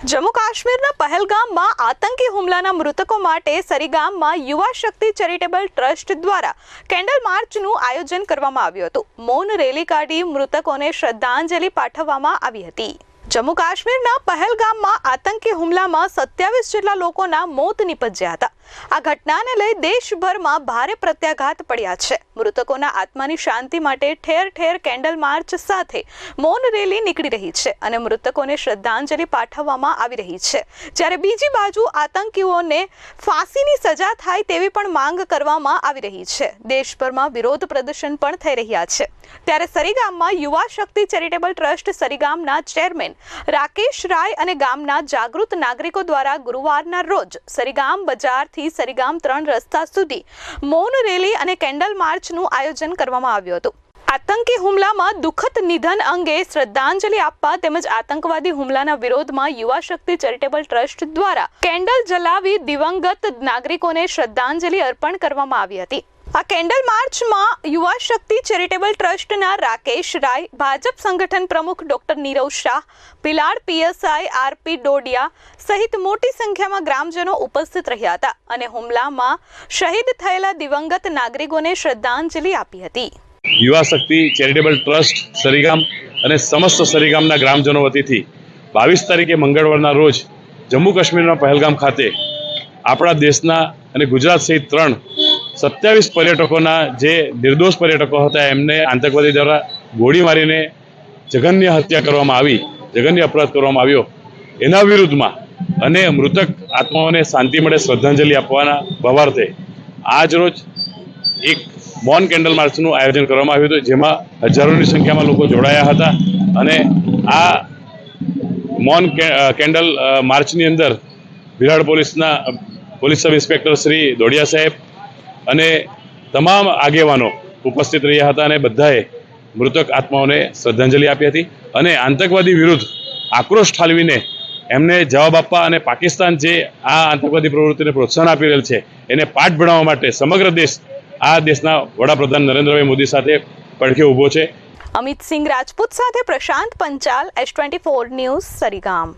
જમ્મુ કાશ્મીરના પહેલગામમાં આતંકી હુમલાના મૃતકો માટે સરીગામમાં યુવા શક્તિ ચેરિટેબલ ટ્રસ્ટ દ્વારા કેન્ડલ માર્ચનું આયોજન કરવામાં આવ્યું હતું। મૌન રેલી કાઢી મૃતકોને શ્રદ્ધાંજલિ પાઠવવામાં આવી હતી। જમ્મુ કાશ્મીરના પહેલગામમાં આતંકી હુમલામાં 27 જેટલા લોકોના મોત નિપજ્યા હતા। આ ઘટનાને લઈ દેશભરમાં ભારે પ્રત્યાઘાત પડ્યા છે। મૃતકોના આત્માની શાંતિ માટે ઠેર ઠેર કેન્ડલ માર્ચ સાથે મૌન રેલી નીકળી રહી છે અને મૃતકોને શ્રદ્ધાંજલિ પાઠવવામાં આવી રહી છે। જ્યારે બીજી બાજુ આતંકીઓને ફાંસીની સજા થાય તેવી પણ માંગ કરવામાં આવી રહી છે। દેશભરમાં વિરોધ પ્રદર્શન પણ થઈ રહ્યા છે। ત્યારે સરીગામમાં યુવા શક્તિ ચેરિટેબલ ટ્રસ્ટ સરીગામના ચેરમેન રાકેશ રાય અને ગામના જાગૃત નાગરિકો દ્વારા ગુરુવારના રોજ સરીગામ બજારથી સરીગામ 3 રસ્તા સુધી મૌન રેલી અને કેન્ડલ માર્ચનું આયોજન કરવામાં આવ્યું હતું। આતંકી હુમલામાં દુઃખદ નિધન અંગે શ્રદ્ધાંજલિ આપવા તેમજ આતંકવાદી હુમલાના વિરોધમાં યુવા શક્તિ ચેરિટેબલ ટ્રસ્ટ દ્વારા કેન્ડલ જલાવી દિવંગત નાગરિકોને શ્રદ્ધાંજલિ અર્પણ કરવામાં આવી હતી। આ કેન્ડલ માર્ચમાં યુવા શક્તિ ચેરિટેબલ ટ્રસ્ટના રાકેશ રાય, ભાજપ સંગઠન પ્રમુખ doctor Nirav Shah, Bhilad PSI RP Dodiya સહિત મોટી સંખ્યામાં ગ્રામજનો ઉપસ્થિત રહ્યા હતા અને હુમલામાં શહીદ થયેલા દિવંગત નાગરિકોને શ્રદ્ધાંજલિ આપી હતી। યુવા શક્તિ ચેરિટેબલ ટ્રસ્ટ સરીગામ અને સમસ્ત સરીગામના ગ્રામજનો વતીથી 22 તારીખે મંગળવારના રોજ જમ્મુ કાશ્મીરના પહેલગામ ખાતે આપણા દેશના અને ગુજરાત સહિત 27 પર્યટકોના જે નિર્દોષ પર્યટકો હતા એમને આતંકવાદી દ્વારા ગોળી મારીને જઘન્ય હત્યા કરવામાં આવી, જઘન્ય અપરાધ કરવામાં આવ્યો। એના વિરુદ્ધમાં અને મૃતક આત્માઓને શાંતિ મળે શ્રદ્ધાંજલિ આપવાના ભાવાર્થે આજ રોજ એક મૌન કેન્ડલ માર્ચનું આયોજન કરવામાં આવ્યું હતું, જેમાં હજારોની સંખ્યામાં લોકો જોડાયા હતા અને આ મૌન કેન્ડલ માર્ચની અંદર વિરાડ પોલીસના પોલીસ સબ ઇન્સ્પેક્ટર શ્રી દોડિયા સાહેબ અને તમામ આગેવાનો ઉપસ્થિત રહ્યા હતા અને બધાએ મૃતક આત્માઓને શ્રદ્ધાંજલિ આપી હતી અને આતંકવાદી વિરુદ્ધ આક્રોશ ઠાલવીને એમને જવાબ આપવા અને પાકિસ્તાન જે આ આતંકવાદી પ્રવૃત્તિને પ્રોત્સાહન આપી રહેલ છે એને પાઠ ભણાવવા માટે સમગ્ર દેશ આ દેશના વડાપ્રધાન નરેન્દ્રભાઈ મોદી સાથે પડખે ઊભો છે। અમિત સિંહ રાજપૂત સાથે પ્રશાંત પંચાલ, S24 ન્યૂઝ, સરીગામ।